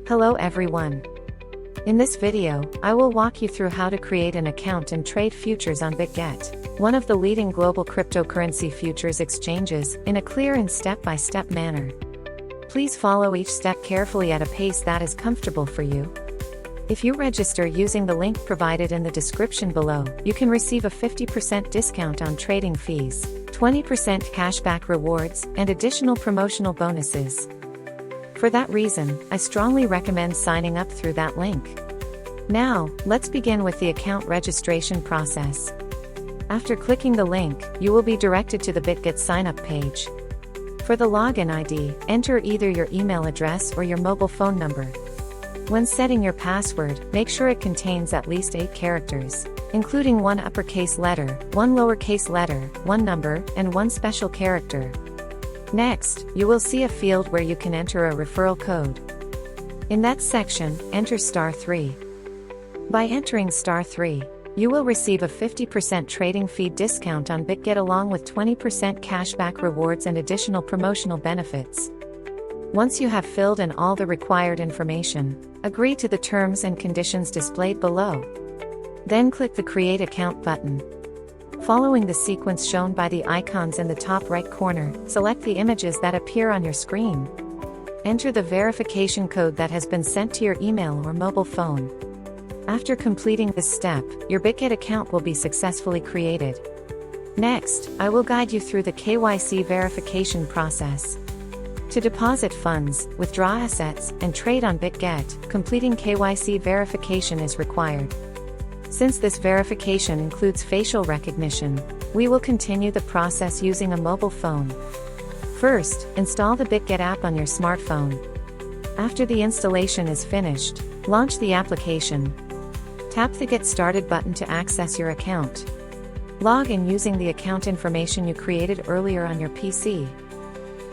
Hello everyone. In this video, I will walk you through how to create an account and trade futures on Bitget, one of the leading global cryptocurrency futures exchanges, in a clear and step-by-step manner. Please follow each step carefully at a pace that is comfortable for you. If you register using the link provided in the description below, you can receive a 50% discount on trading fees, 20% cashback rewards, and additional promotional bonuses. For that reason, I strongly recommend signing up through that link. Now, let's begin with the account registration process. After clicking the link, you will be directed to the Bitget sign-up page. For the login ID, enter either your email address or your mobile phone number. When setting your password, make sure it contains at least 8 characters, including 1 uppercase letter, 1 lowercase letter, 1 number, and 1 special character. Next, you will see a field where you can enter a referral code. In that section, enter *3. By entering *3, you will receive a 50% trading fee discount on Bitget along with 20% cashback rewards and additional promotional benefits. Once you have filled in all the required information, agree to the terms and conditions displayed below. Then click the Create Account button. Following the sequence shown by the icons in the top right corner, select the images that appear on your screen. Enter the verification code that has been sent to your email or mobile phone. After completing this step, your Bitget account will be successfully created. Next, I will guide you through the KYC verification process. To deposit funds, withdraw assets, and trade on Bitget, completing KYC verification is required. Since this verification includes facial recognition, we will continue the process using a mobile phone. First, install the Bitget app on your smartphone. After the installation is finished, launch the application. Tap the Get Started button to access your account. Log in using the account information you created earlier on your PC.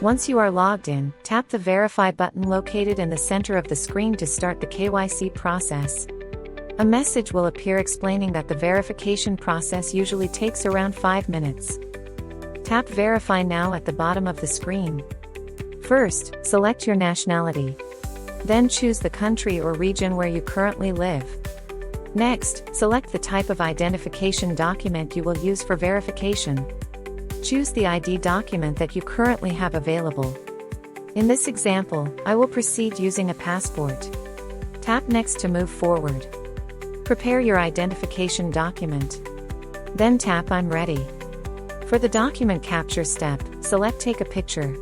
Once you are logged in, tap the Verify button located in the center of the screen to start the KYC process. A message will appear explaining that the verification process usually takes around 5 minutes. Tap Verify Now at the bottom of the screen. First, select your nationality. Then choose the country or region where you currently live. Next, select the type of identification document you will use for verification. Choose the ID document that you currently have available. In this example, I will proceed using a passport. Tap Next to move forward. Prepare your identification document. Then tap I'm ready. For the document capture step, select Take a picture.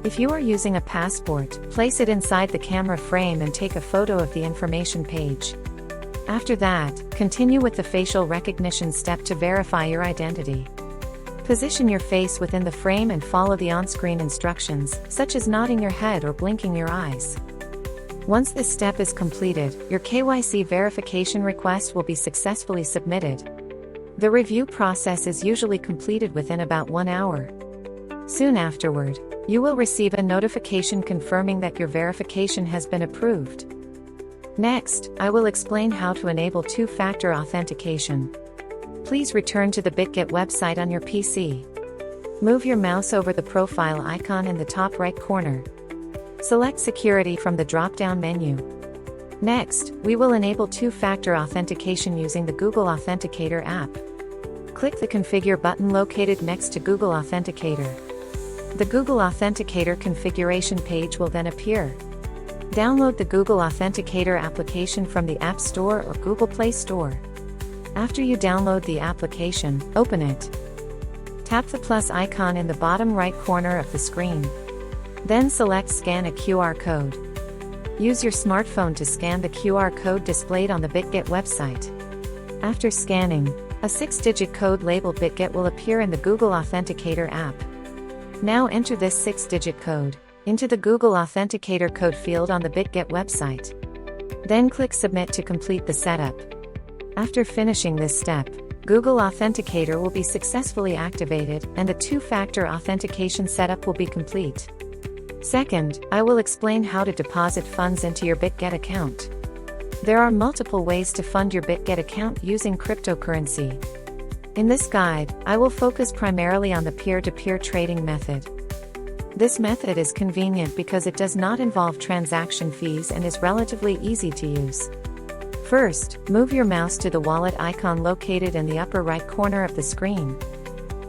If you are using a passport, place it inside the camera frame and take a photo of the information page. After that, continue with the facial recognition step to verify your identity. Position your face within the frame and follow the on-screen instructions, such as nodding your head or blinking your eyes. Once this step is completed, your KYC verification request will be successfully submitted. The review process is usually completed within about 1 hour. Soon afterward, you will receive a notification confirming that your verification has been approved. Next, I will explain how to enable two-factor authentication. Please return to the Bitget website on your PC. Move your mouse over the profile icon in the top right corner. Select Security from the drop-down menu. Next, we will enable two-factor authentication using the Google Authenticator app. Click the Configure button located next to Google Authenticator. The Google Authenticator configuration page will then appear. Download the Google Authenticator application from the App Store or Google Play Store. After you download the application, open it. Tap the plus icon in the bottom right corner of the screen. Then select Scan a QR code. Use your smartphone to scan the QR code displayed on the Bitget website. After scanning, a 6-digit code labeled Bitget will appear in the Google Authenticator app. Now enter this 6-digit code into the Google Authenticator code field on the Bitget website. Then click Submit to complete the setup. After finishing this step, Google Authenticator will be successfully activated and the two-factor authentication setup will be complete. Second, I will explain how to deposit funds into your Bitget account. There are multiple ways to fund your Bitget account using cryptocurrency. In this guide, I will focus primarily on the peer-to-peer trading method. This method is convenient because it does not involve transaction fees and is relatively easy to use. First, move your mouse to the wallet icon located in the upper right corner of the screen.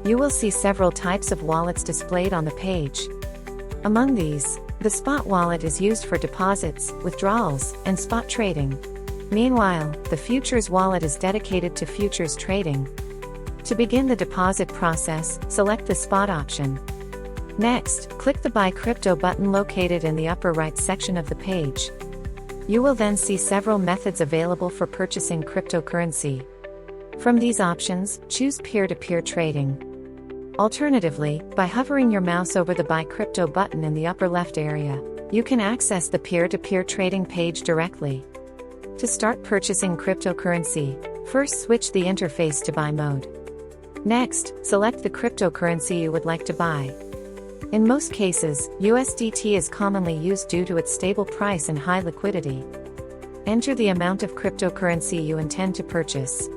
You will see several types of wallets displayed on the page. Among these, the spot wallet is used for deposits, withdrawals, and spot trading. Meanwhile, the futures wallet is dedicated to futures trading. To begin the deposit process, select the spot option. Next, click the Buy Crypto button located in the upper right section of the page. You will then see several methods available for purchasing cryptocurrency. From these options, choose peer-to-peer trading. Alternatively, by hovering your mouse over the Buy Crypto button in the upper left area, you can access the peer-to-peer trading page directly. To start purchasing cryptocurrency, first switch the interface to buy mode. Next, select the cryptocurrency you would like to buy. In most cases, USDT is commonly used due to its stable price and high liquidity. Enter the amount of cryptocurrency you intend to purchase.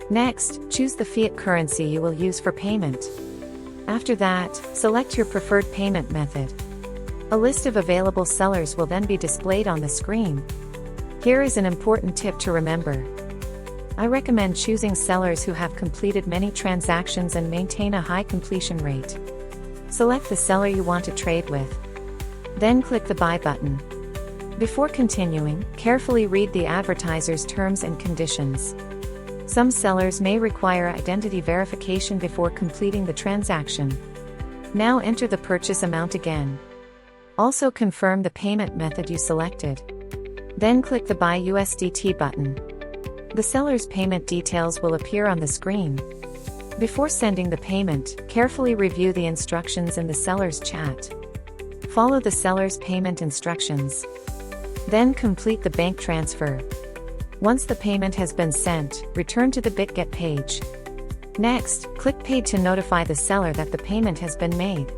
Next, choose the fiat currency you will use for payment. After that, select your preferred payment method. A list of available sellers will then be displayed on the screen. Here is an important tip to remember. I recommend choosing sellers who have completed many transactions and maintain a high completion rate. Select the seller you want to trade with. Then click the Buy button. Before continuing, carefully read the advertiser's terms and conditions. Some sellers may require identity verification before completing the transaction. Now enter the purchase amount again. Also confirm the payment method you selected. Then click the Buy USDT button. The seller's payment details will appear on the screen. Before sending the payment, carefully review the instructions in the seller's chat. Follow the seller's payment instructions. Then complete the bank transfer. Once the payment has been sent, return to the Bitget page. Next, click Pay to notify the seller that the payment has been made.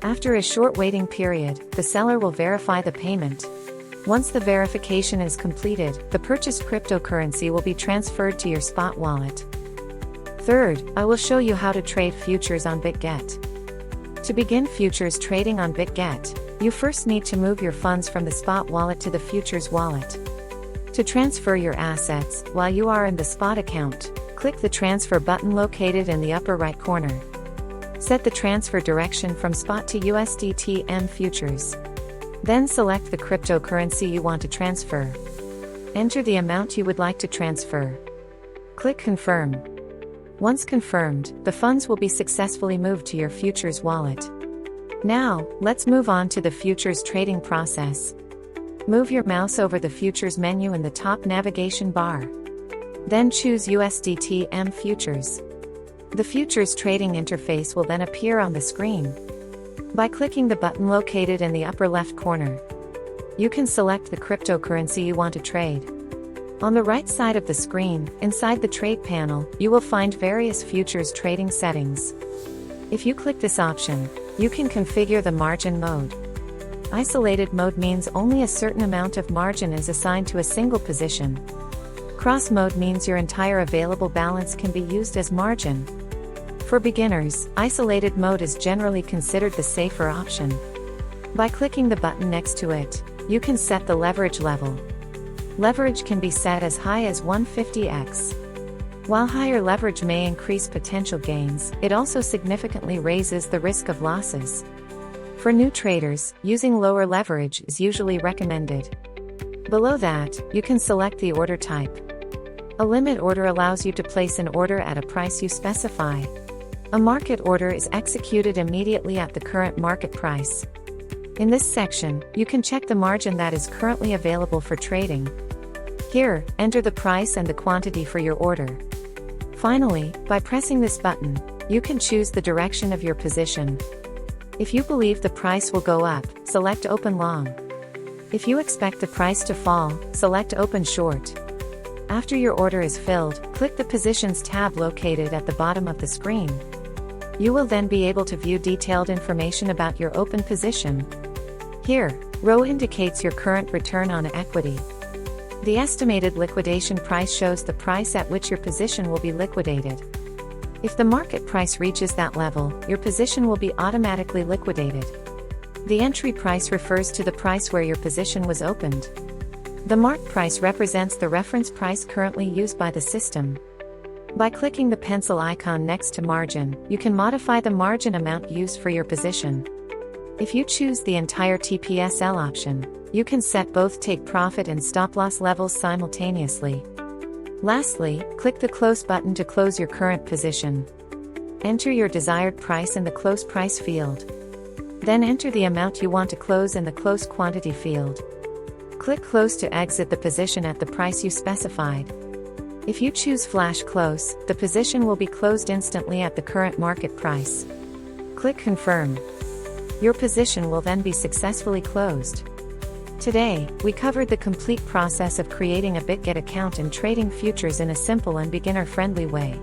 After a short waiting period, the seller will verify the payment. Once the verification is completed, the purchased cryptocurrency will be transferred to your spot wallet. Third, I will show you how to trade futures on Bitget. To begin futures trading on Bitget, you first need to move your funds from the spot wallet to the futures wallet. To transfer your assets, while you are in the spot account, click the transfer button located in the upper right corner. Set the transfer direction from spot to USDT futures. Then select the cryptocurrency you want to transfer. Enter the amount you would like to transfer. Click Confirm. Once confirmed, the funds will be successfully moved to your futures wallet. Now, let's move on to the futures trading process. Move your mouse over the futures menu in the top navigation bar. Then choose USDT futures. The futures trading interface will then appear on the screen. By clicking the button located in the upper left corner, you can select the cryptocurrency you want to trade. On the right side of the screen, inside the trade panel, you will find various futures trading settings. If you click this option, you can configure the margin mode. Isolated mode means only a certain amount of margin is assigned to a single position. Cross mode means your entire available balance can be used as margin. For beginners, isolated mode is generally considered the safer option. By clicking the button next to it, you can set the leverage level. Leverage can be set as high as 150x. While higher leverage may increase potential gains, it also significantly raises the risk of losses. For new traders, using lower leverage is usually recommended. Below that, you can select the order type. A limit order allows you to place an order at a price you specify. A market order is executed immediately at the current market price. In this section, you can check the margin that is currently available for trading. Here, enter the price and the quantity for your order. Finally, by pressing this button, you can choose the direction of your position. If you believe the price will go up, select Open Long. If you expect the price to fall, select Open Short. After your order is filled, click the Positions tab located at the bottom of the screen. You will then be able to view detailed information about your open position. Here, row indicates your current return on equity. The estimated liquidation price shows the price at which your position will be liquidated. If the market price reaches that level, your position will be automatically liquidated. The entry price refers to the price where your position was opened. The mark price represents the reference price currently used by the system. By clicking the pencil icon next to margin, you can modify the margin amount used for your position. If you choose the entire TPSL option, you can set both take profit and stop loss levels simultaneously. Lastly, click the close button to close your current position. Enter your desired price in the close price field. Then enter the amount you want to close in the close quantity field. Click close to exit the position at the price you specified. If you choose flash close, the position will be closed instantly at the current market price. Click confirm. Your position will then be successfully closed. Today, we covered the complete process of creating a Bitget account and trading futures in a simple and beginner-friendly way.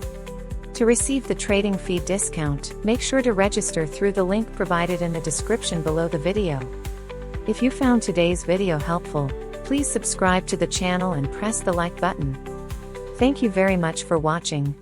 To receive the trading fee discount, make sure to register through the link provided in the description below the video. If you found today's video helpful, please subscribe to the channel and press the like button. Thank you very much for watching.